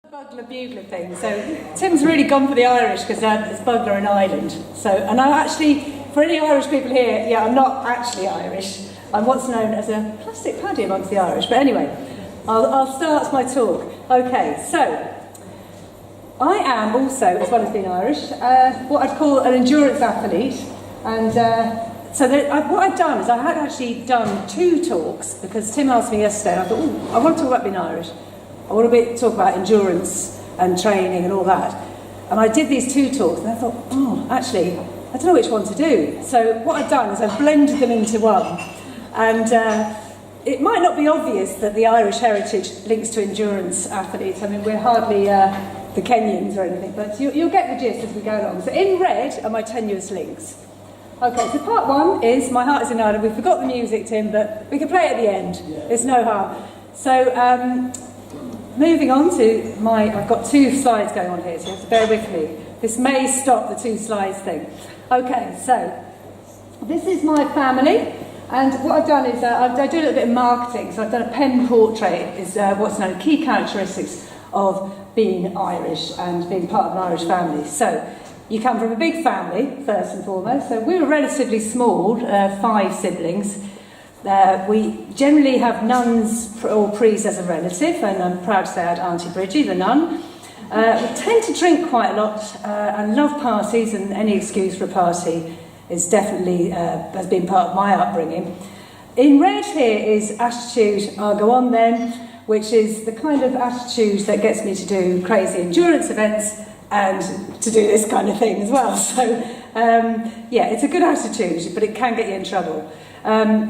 Bugler Bugler thing. So Tim's really gone for the Irish because it's Bugler in Ireland. So, and I'm actually, for any Irish people here, yeah, I'm not actually Irish. I'm what's known as a plastic paddy amongst the Irish. But anyway, I'll start my talk. Okay, so I am also, as well as being Irish, what I'd call an endurance athlete. And what I've done is I had actually done 2 talks because Tim asked me yesterday, and I thought, oh, I want to talk about being Irish. I want to talk about endurance and training and all that. And I did these 2 talks and I thought, oh, actually, I don't know which one to do. So what I've done is I've blended them into one. And it might not be obvious that the Irish heritage links to endurance athletes. I mean, we're hardly the Kenyans or anything, but you'll get the gist as we go along. So in red are my tenuous links. Okay, so part 1 is My Heart is in Ireland. We forgot the music, Tim, but we can play it at the end. Yeah. There's no harm. So, moving on to I've got 2 slides going on here, so you have to bear with me. This may stop the 2 slides thing. Okay, so this is my family, and what I've done is I do a little bit of marketing, so I've done a pen portrait, is what's known key characteristics of being Irish and being part of an Irish family. So you come from a big family, first and foremost, so we were relatively small, 5 siblings. We generally have nuns or priests as a relative, and I'm proud to say I had Auntie Bridgie, the nun. We tend to drink quite a lot and love parties, and any excuse for a party is definitely has been part of my upbringing. In red here is attitude, I'll go on then, which is the kind of attitude that gets me to do crazy endurance events and to do this kind of thing as well. So, yeah, it's a good attitude, but it can get you in trouble.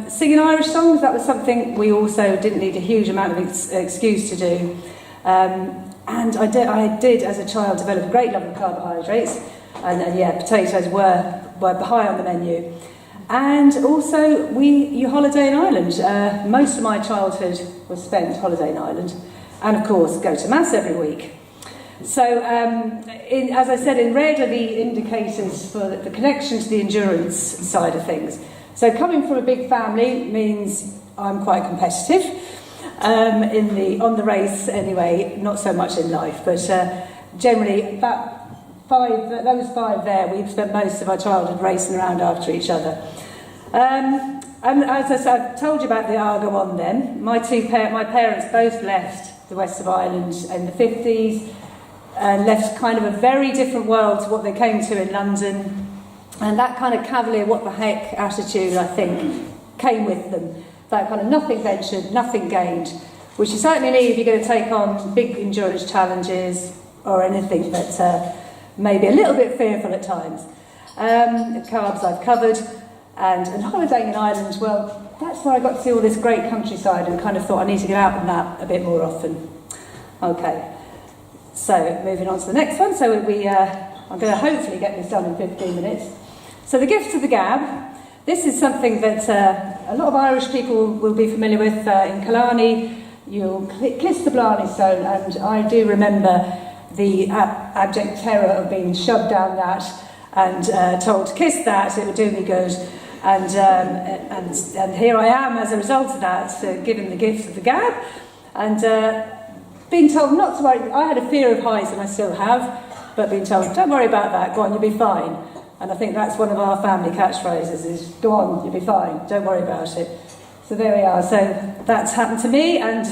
Singing Irish songs, that was something we also didn't need a huge amount of excuse to do. And I did, as a child, develop a great love of carbohydrates. And yeah, potatoes were high on the menu. And also, you holiday in Ireland. Most of my childhood was spent holiday in Ireland. And of course, go to Mass every week. So, as I said, in red are the indicators for the connection to the endurance side of things. So coming from a big family means I'm quite competitive on the race anyway, not so much in life, but generally those 5 there, we've spent most of our childhood racing around after each other. And as I said, I've told you about the Argo on then. My parents both left the west of Ireland in the 50s and left kind of a very different world to what they came to in London. And that kind of cavalier, what the heck attitude, I think, came with them. That kind of nothing ventured, nothing gained, which you certainly need if you're going to take on big endurance challenges or anything that may be a little bit fearful at times. Carbs I've covered, and holidaying in Ireland, well, that's where I got to see all this great countryside and kind of thought I need to get out on that a bit more often. Okay, so moving on to the next one. So I'm going to hopefully get this done in 15 minutes. So the gift of the gab, this is something that a lot of Irish people will be familiar with. In Killarney, you'll kiss the Blarney Stone, and I do remember the abject terror of being shoved down that and told to kiss that, it would do me good. And here I am as a result of that, given the gift of the gab, and being told not to worry. I had a fear of heights, and I still have, but being told, don't worry about that, go on, you'll be fine. And I think that's one of our family catchphrases is, go on, you'll be fine, don't worry about it. So there we are. So that's happened to me, and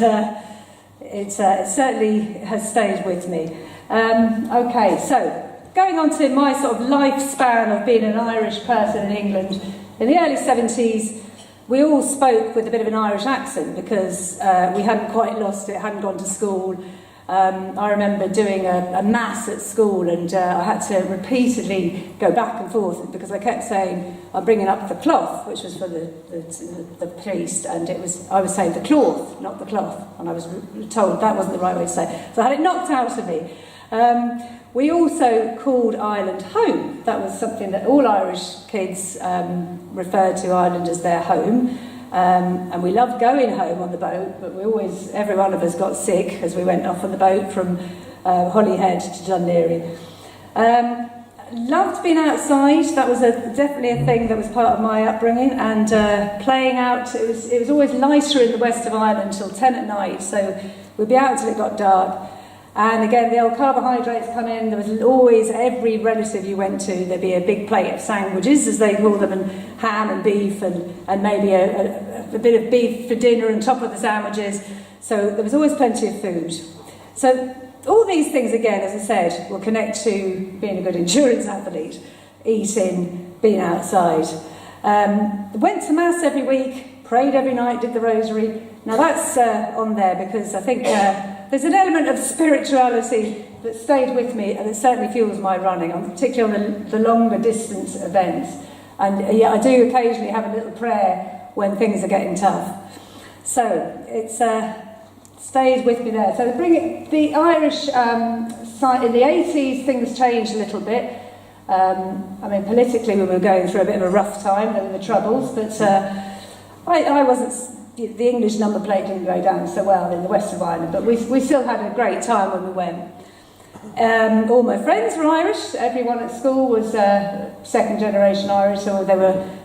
it certainly has stayed with me. Okay, so going on to my sort of lifespan of being an Irish person in England, in the early 70s, we all spoke with a bit of an Irish accent because we hadn't quite lost it, hadn't gone to school. I remember doing a mass at school, and I had to repeatedly go back and forth because I kept saying, I'm bringing up the cloth, which was for the priest, and I was saying the cloth, not the cloth, and I was told that wasn't the right way to say it. So I had it knocked out of me. We also called Ireland home. That was something that all Irish kids referred to Ireland as their home. And we loved going home on the boat, but every one of us got sick as we went off on the boat from Holyhead to Dundee. Loved being outside. That was definitely a thing that was part of my upbringing, and playing out. It was always lighter in the west of Ireland till 10 at night, so we'd be out till it got dark. And again, the old carbohydrates come in. There was always, every relative you went to, there'd be a big plate of sandwiches, as they call them, and ham and beef, and maybe a bit of beef for dinner on top of the sandwiches. So there was always plenty of food. So all these things, again, as I said, will connect to being a good endurance athlete, eating, being outside. Went to Mass every week, prayed every night, did the rosary. Now that's on there because I think there's an element of spirituality that stayed with me and it certainly fuels my running, particularly on the longer distance events. And yeah, I do occasionally have a little prayer when things are getting tough. So it's stayed with me there. So the Irish side, in the 80s things changed a little bit. I mean, politically we were going through a bit of a rough time and the Troubles, but I wasn't. The English number plate didn't go down so well in the west of Ireland, but we still had a great time when we went. All my friends were Irish. Everyone at school was second generation Irish, so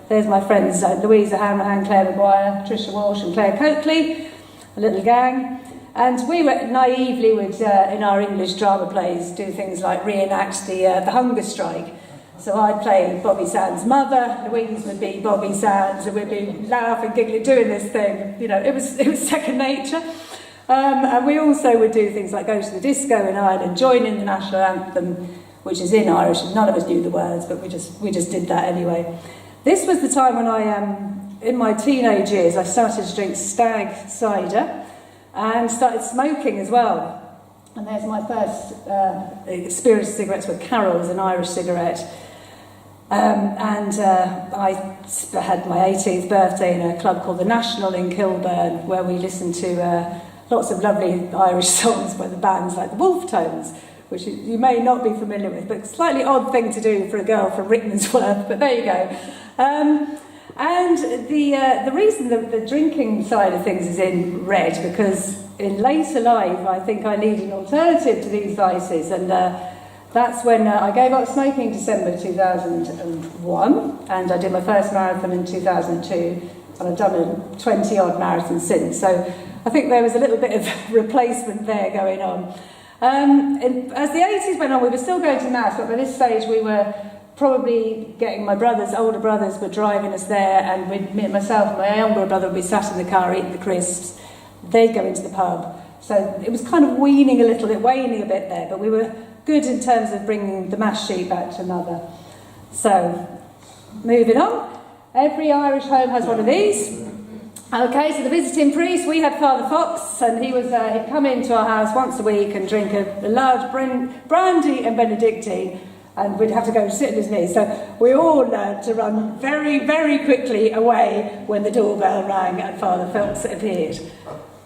there's my friends, Louisa Hanrahan, Claire Maguire, Tricia Walsh and Claire Coakley, a little gang. And we were naively would, in our English drama plays, do things like reenact the hunger strike. So I'd play Bobby Sands' mother, Louise would be Bobby Sands, and we'd be laughing, giggling, doing this thing. You know, it was second nature. And we also would do things like go to the disco in Ireland, join in the national anthem, which is in Irish, and none of us knew the words, but we just did that anyway. This was the time when I, in my teenage years, I started to drink stag cider and started smoking as well. And there's my first experience of cigarettes with Carol's, an Irish cigarette. I had my 18th birthday in a club called the National in Kilburn, where we listened to lots of lovely Irish songs by the bands like the Wolf Tones, which you may not be familiar with, but a slightly odd thing to do for a girl from Rickmansworth, but there you go. And the reason the drinking side of things is in red, because in later life I think I need an alternative to these vices, and that's when I gave up smoking in December 2001, and I did my first marathon in 2002, and I've done a 20-odd marathon since, so I think there was a little bit of replacement there going on. As the 80s went on, we were still going to Mass, but by this stage we were probably getting older brothers were driving us there, and me and myself and my younger brother would be sat in the car eating the crisps. They'd go into the pub. So it was kind of waning a bit there, but we were good in terms of bringing the Mass sheet back to Mother. So, moving on. Every Irish home has one of these. Okay, so the visiting priest, we had Father Fox, and he'd come into our house once a week and drink a large brandy and Benedictine, and we'd have to go and sit on his knees. So we all learned to run very, very quickly away when the doorbell rang and Father Fox appeared.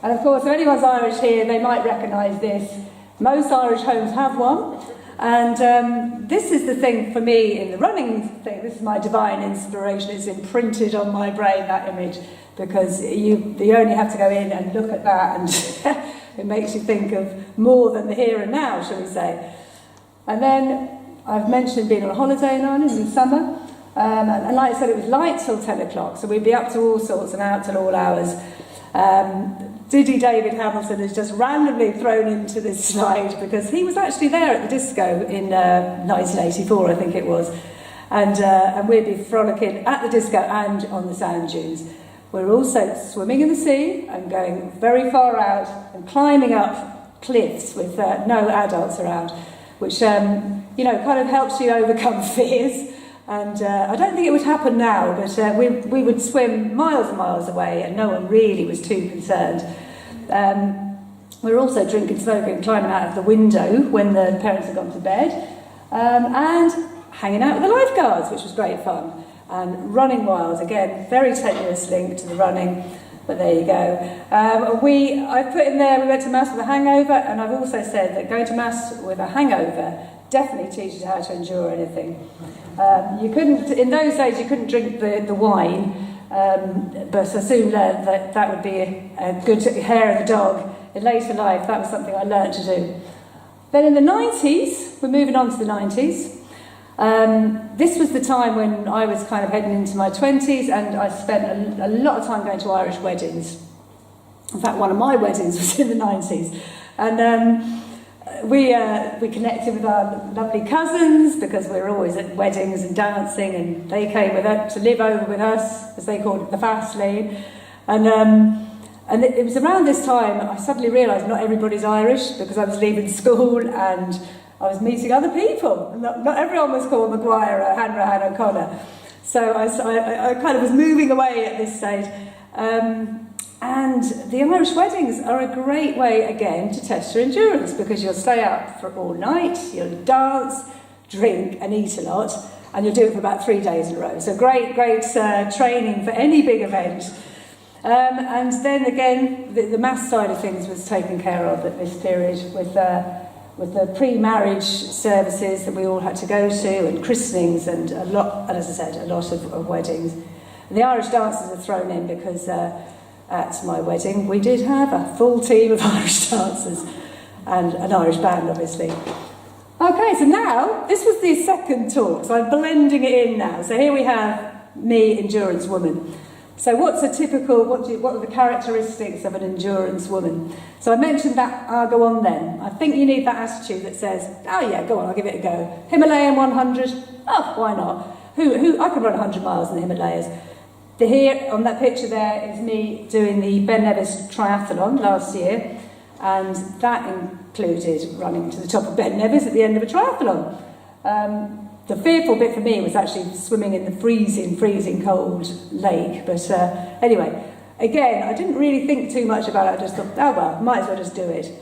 And of course, if anyone's Irish here, they might recognise this. Most Irish homes have one. And this is the thing for me in the running thing. This is my divine inspiration. It's imprinted on my brain, that image, because you only have to go in and look at that, and it makes you think of more than the here and now, shall we say. And then I've mentioned being on a holiday in Ireland in the summer. And like I said, it was light till 10 o'clock, so we'd be up to all sorts and out till all hours. Diddy David Hamilton is just randomly thrown into this slide because he was actually there at the disco in 1984, I think it was. And we'd be frolicking at the disco and on the sand dunes. We're also swimming in the sea and going very far out and climbing up cliffs with no adults around, which kind of helps you overcome fears. And I don't think it would happen now, but we would swim miles and miles away, and no one really was too concerned. We were also drinking, smoking, climbing out of the window when the parents had gone to bed, and hanging out with the lifeguards, which was great fun. And running wild, again, very tenuous link to the running, but there you go. I put in there, we went to Mass with a hangover, and I've also said that going to Mass with a hangover definitely teaches you how to endure anything. You couldn't, in those days, you couldn't drink the wine, but I soon learned that would be a good hair of the dog. In later life, that was something I learned to do. Then in the 90s, we're moving on to the 90s. This was the time when I was kind of heading into my 20s, and I spent a lot of time going to Irish weddings. In fact, one of my weddings was in the 90s. And we connected with our lovely cousins because we were always at weddings and dancing, and they came with us to live over with us, as they called it, the fast lane. And it was around this time I suddenly realised not everybody's Irish, because I was leaving school and I was meeting other people. Not everyone was called Maguire or Hanrahan O'Connor. So I kind of was moving away at this stage. And the Irish weddings are a great way, again, to test your endurance, because you'll stay up for all night, you'll dance, drink and eat a lot, and you'll do it for about 3 days in a row. So great training for any big event. And then again, the mass side of things was taken care of at this period with the pre-marriage services that we all had to go to, and christenings, and a lot, and as I said, a lot of weddings. And the Irish dancers are thrown in because at my wedding we did have a full team of Irish dancers and an Irish band, obviously. Okay, so now, this was the second talk, so I'm blending it in now. So here we have me, endurance woman. So what's a typical, what are the characteristics of an endurance woman? So I mentioned that I'll go on then. I think you need that attitude that says, oh yeah, go on, I'll give it a go. Himalayan 100, oh, why not? I could run 100 miles in the Himalayas. Here, on that picture there, is me doing the Ben Nevis triathlon last year, and that included running to the top of Ben Nevis at the end of a triathlon. The fearful bit for me was actually swimming in the freezing cold lake. But anyway, again, I didn't really think too much about it. I just thought, oh well, might as well just do it.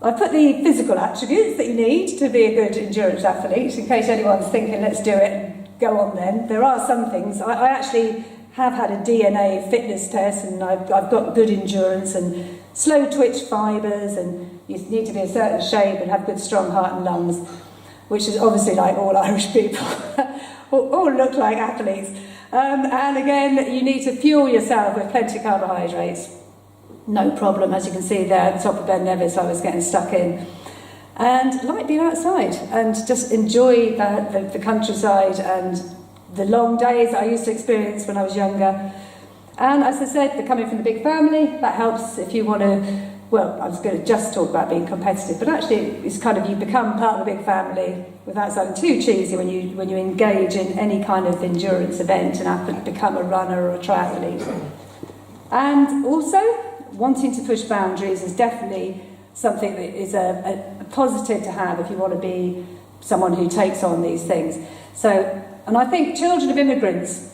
I put the physical attributes that you need to be a good endurance athlete, in case anyone's thinking, let's do it and go on then. There are some things. I actually have had a DNA fitness test, and I've got good endurance and slow twitch fibres, and you need to be a certain shape and have good strong heart and lungs, which is obviously like all Irish people, all look like athletes. And again, you need to fuel yourself with plenty of carbohydrates. No problem, as you can see there at the top of Ben Nevis, I was getting stuck in. And like being outside and just enjoy the countryside and the long days that I used to experience when I was younger. And as I said, they're coming from the big family. That helps if you want to. Well, I was going to just talk about being competitive, but actually it's kind of, you become part of the big family without sounding too cheesy when you engage in any kind of endurance event and become a runner or a triathlete. And also, wanting to push boundaries is definitely something that is a positive to have if you want to be someone who takes on these things. So, and I think children of immigrants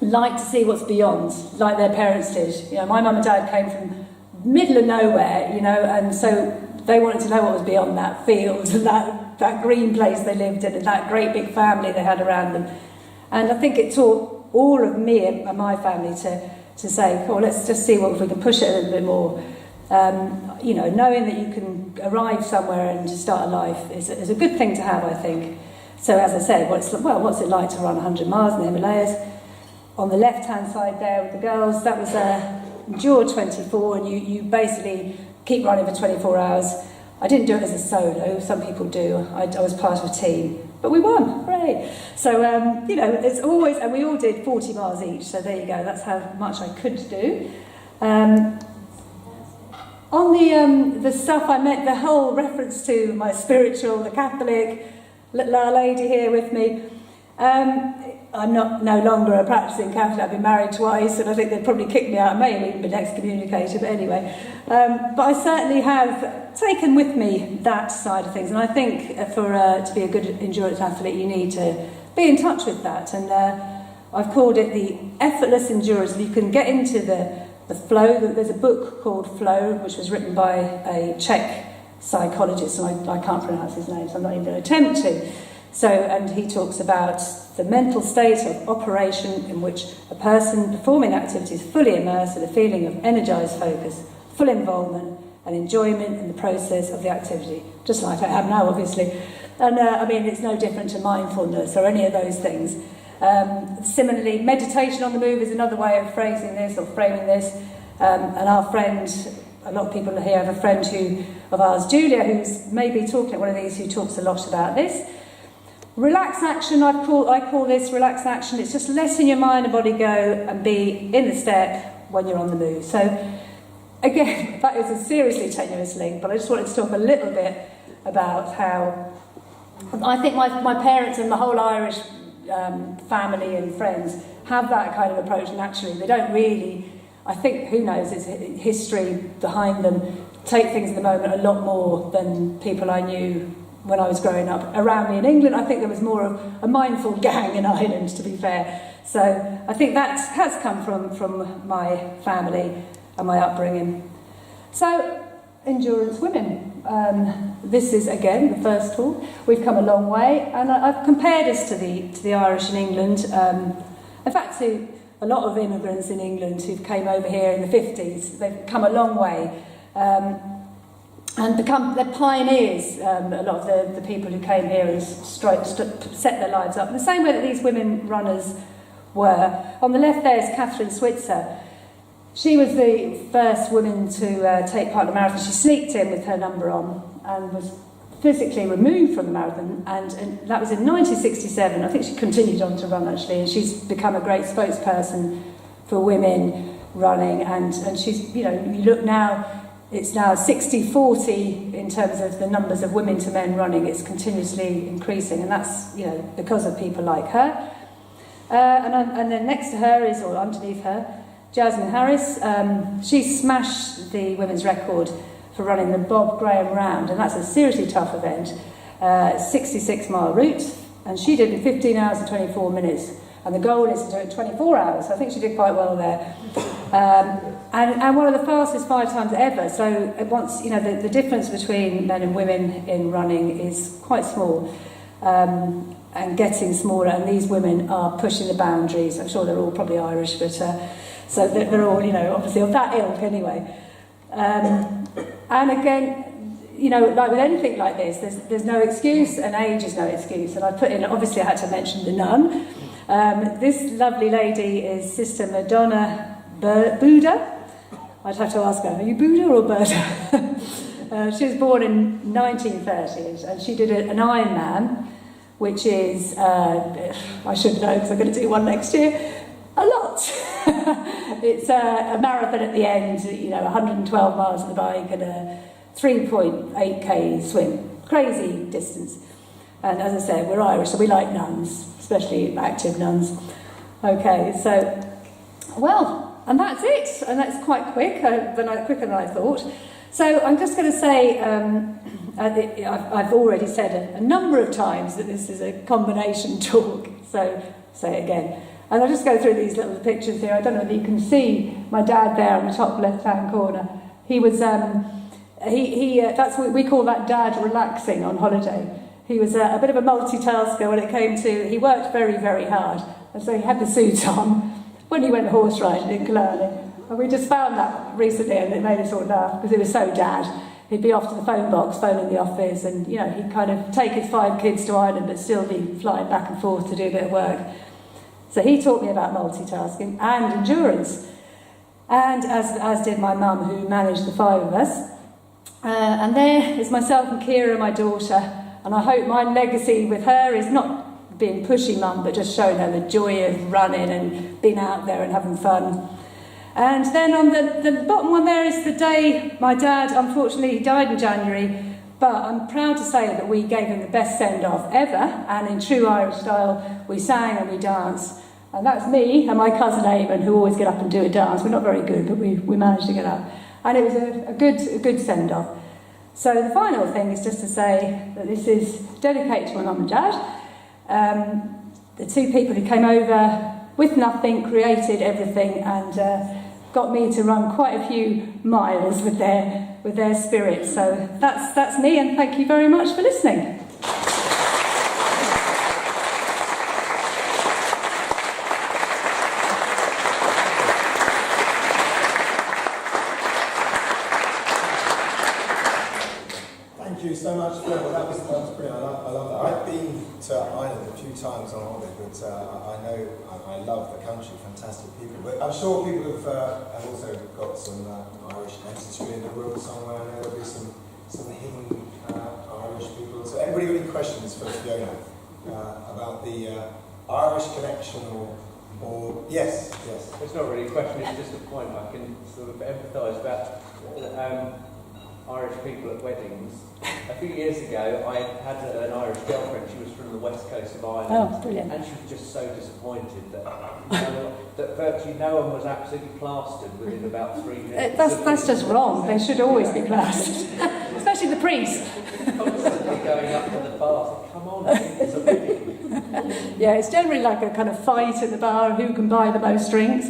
like to see what's beyond, like their parents did. You know, my mum and dad came from middle of nowhere, you know, and so they wanted to know what was beyond that field and that green place they lived in and that great big family they had around them. And I think it taught all of me and my family to say, oh, let's just see if we can push it a little bit more. You know, knowing that you can arrive somewhere and to start a life is a good thing to have, I think. So as I said, what's it like to run 100 miles in the Himalayas? On the left-hand side there with the girls, that was Endure 24, and you basically keep running for 24 hours. I didn't do it as a solo, some people do. I was part of a team, but we won, hooray! So, you know, it's always, and we all did 40 miles each, so there you go, that's how much I could do. On the stuff I meant, the whole reference to my spiritual, the Catholic, little lady here with me, I'm no longer a practicing Catholic. I've been married twice, and I think they'd probably kick me out. I may have even been excommunicated, but anyway. But I certainly have taken with me that side of things, and I think to be a good endurance athlete, you need to be in touch with that. And I've called it the effortless endurance. You can get into the flow. There's a book called Flow, which was written by a Czech psychologist, and I can't pronounce his name, so I'm not even going to attempt to. So, and he talks about the mental state of operation in which a person performing activities fully immersed in a feeling of energised focus, full involvement and enjoyment in the process of the activity, just like I am now, obviously. And I mean, it's no different to mindfulness or any of those things. Similarly, meditation on the move is another way of phrasing this or framing this. And our friend, a lot of people here have a friend of ours, Julia, who's maybe talking at one of these, who talks a lot about this. Relax action, I call this relax action. It's just letting your mind and body go and be in the step when you're on the move. So, again, that is a seriously tenuous link, but I just wanted to talk a little bit about how I think my parents and the whole Irish family and friends have that kind of approach naturally. They don't really, I think, who knows, it's history behind them, take things in the moment a lot more than people I knew when I was growing up. Around me in England, I think there was more of a mindful gang in Ireland, to be fair. So I think that has come from my family and my upbringing. So, endurance women. This is, again, the first talk. We've come a long way, and I've compared us to the Irish in England. In fact, to a lot of immigrants in England who came over here in the 50s. They've come a long way. And become the pioneers, a lot of the people who came here and set their lives up in the same way that these women runners were. On the left there is Catherine Switzer. She was the first woman to take part in the marathon. She sneaked in with her number on and was physically removed from the marathon, and that was in 1967. I think she continued on to run, actually, and she's become a great spokesperson for women running, and she's, you look now, it's now 60-40 in terms of the numbers of women to men running. It's continuously increasing, and that's, because of people like her. And then next to her is, or underneath her, Jasmine Harris. She smashed the women's record for running the Bob Graham Round, and that's a seriously tough event, 66-mile route, and she did it in 15 hours and 24 minutes, and the goal is to do it in 24 hours. I think she did quite well there. And one of the fastest 5 times ever. So once, the difference between men and women in running is quite small, and getting smaller. And these women are pushing the boundaries. I'm sure they're all probably Irish, but so they're all, obviously of that ilk anyway. And again, like with anything like this, there's no excuse, and age is no excuse. And I put in, obviously, I had to mention the nun. This lovely lady is Sister Madonna Buddha. I'd have to ask her, are you Buddha or Buddha? She was born in 1930s, and she did an Ironman, which is, I should know because I'm going to do one next year, a lot. It's a marathon at the end, 112 miles on the bike and a 3.8k swim. Crazy distance. And as I said, we're Irish, so we like nuns, especially active nuns. Okay, so, and that's it. And that's quite quick, quicker than I thought. So I'm just going to say, I've already said a number of times that this is a combination talk, so say it again. And I'll just go through these little pictures here. I don't know if you can see my dad there on the top left-hand corner. He was, that's what we call that dad relaxing on holiday. He was a bit of a multitasker when it came to, he worked very, very hard. And so he had the suit on when he went horse riding in Killarney. And we just found that recently, and it made us all laugh because it was so dad. He'd be off to the phone box, phoning the office, and he'd kind of take his 5 kids to Ireland but still be flying back and forth to do a bit of work. So he taught me about multitasking and endurance, and as did my mum, who managed the 5 of us. And there is myself and Kira, my daughter, and I hope my legacy with her is not being pushy mum, but just showing her the joy of running and being out there and having fun. And then on the bottom one there is the day my dad, unfortunately, he died in January, but I'm proud to say that we gave him the best send-off ever, and in true Irish style, we sang and we danced. And that's me and my cousin Eamon, who always get up and do a dance. We're not very good, but we managed to get up. And it was a good send-off. So the final thing is just to say that this is dedicated to my mum and dad. The 2 people who came over with nothing, created everything, and got me to run quite a few miles with their spirit. So that's me, and thank you very much for listening. Thank you so much, Phil. That was brilliant. I love that. I've been to Ireland a few times on holiday, but I love the country, fantastic people. But I'm sure people have also got some Irish ancestry in the room somewhere. I know there'll be some hidden Irish people. So anybody got any questions for Fiona about the Irish connection or yes? It's not really a question, it's just a point I can sort of empathise about. Irish people at weddings. A few years ago, I had an Irish girlfriend. She was from the west coast of Ireland. Oh, brilliant. And she was just so disappointed that, that virtually no one was absolutely plastered within about 3 minutes. That's just wrong. They should always be plastered, especially the priest. Constantly going up to the bar. Come on, it's a wedding. Yeah, it's generally like a kind of fight at the bar, who can buy the most drinks.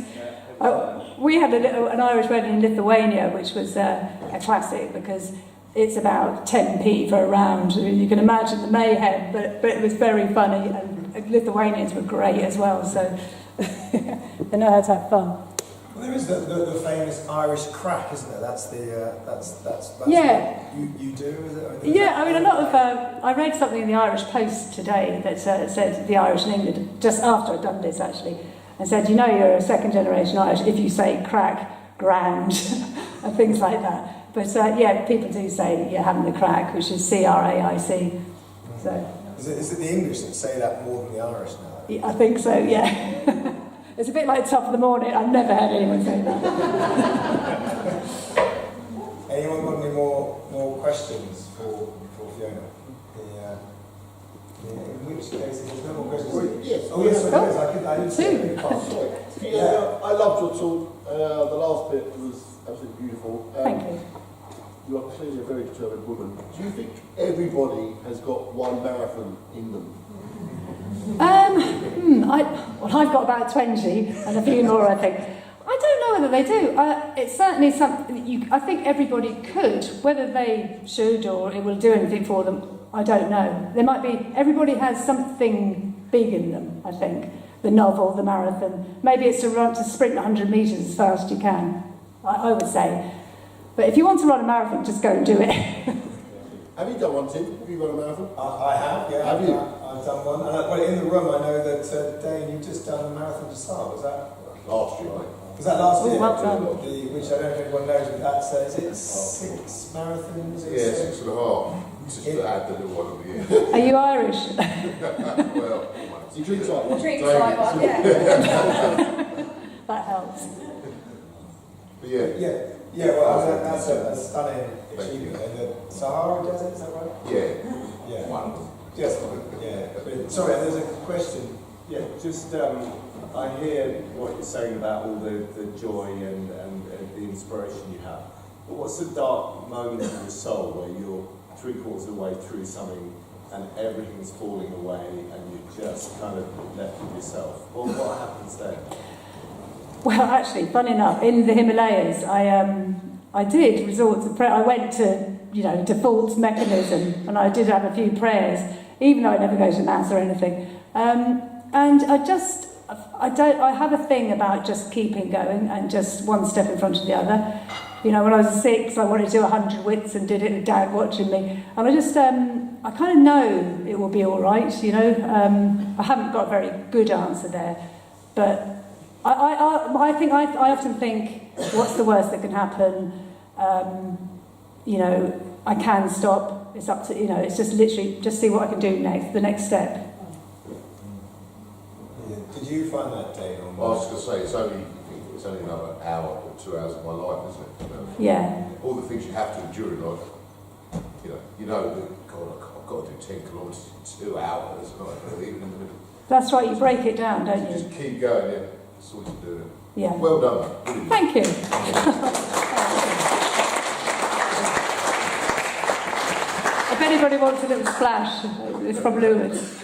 We had an Irish wedding in Lithuania, which was a classic because it's about 10p for a round. You can imagine the mayhem, but it was very funny, and Lithuanians were great as well, so they know how to have fun. Well, there is the famous Irish crack, isn't there? That's Yeah. what you do, is it? Yeah, I mean, a lot of... I read something in the Irish Post today that said the Irish in England, just after I'd done this actually, and said, you know you're a second-generation Irish if you say crack, grand, and things like that. But yeah, people do say you're having the crack, which is C-R-A-I-C. So, is it the English that say that more than the Irish now? yeah, I think so, yeah. It's a bit like top of the morning. I've never heard anyone say that. Anyone got any more questions for Fiona? In which case, if there's no more questions... Yes. Oh, yes, there is. I didn't see it. Yeah, I loved your talk. The last bit was absolutely beautiful. Thank you. You are clearly a very determined woman. Do you think everybody has got one marathon in them? I've got about 20 and a few more, I think. I don't know whether they do. It's certainly something I think everybody could. Whether they should or it will do anything for them, I don't know. There might be, everybody has something big in them, I think. The novel, the marathon. Maybe it's to sprint 100 metres as fast as you can, I would say. But if you want to run a marathon, just go and do it. Have you done one, Tim? Have you run a marathon? I have, yeah. Have you? I've done one. And well, in the room, I know that Dane, you've just done a marathon to start. Was that Last year, Was that last year? Well done. Which I don't know if everyone knows, but that's is it 6 marathons? Yeah, 6.5. Just to add the little one at the end. Are you Irish? Well, You drink like one. Drinks like one, yeah. That helps. but yeah, Yeah. Well, that's a stunning achievement. In the Sahara Desert, is that right? Yeah. one of them. Yes. Yeah. Brilliant. Sorry, there's a question. Yeah, just I hear what you're saying about all the joy and the inspiration you have. But what's the dark moment in your soul where you're 3/4 of the way through something and everything's falling away and you're just kind of left with yourself? Well, what happens then? Well, actually, fun enough, in the Himalayas, I did resort to prayer. I went to, default mechanism, and I did have a few prayers, even though I never go to mass or anything. And I have a thing about just keeping going and just one step in front of the other. When I was 6, I wanted to do 100 wits and did it with Dad watching me. And I just, I kind of know it will be all right, I haven't got a very good answer there. But I often think, what's the worst that can happen? I can stop. It's up to, it's just literally, just see what I can do next, the next step. Yeah. Did you find that, Dane? I was going to say, it's only another hour or 2 hours of my life, isn't it? Yeah. All the things you have to endure in life, that, God, I've got to do 10 kilometres in 2 hours, even in the middle. That's right, you break it down, don't you? Just keep going, yeah. That's all you do. Yeah. Well done. Brilliant. Thank you. If anybody wants a little splash, it's from Lewis.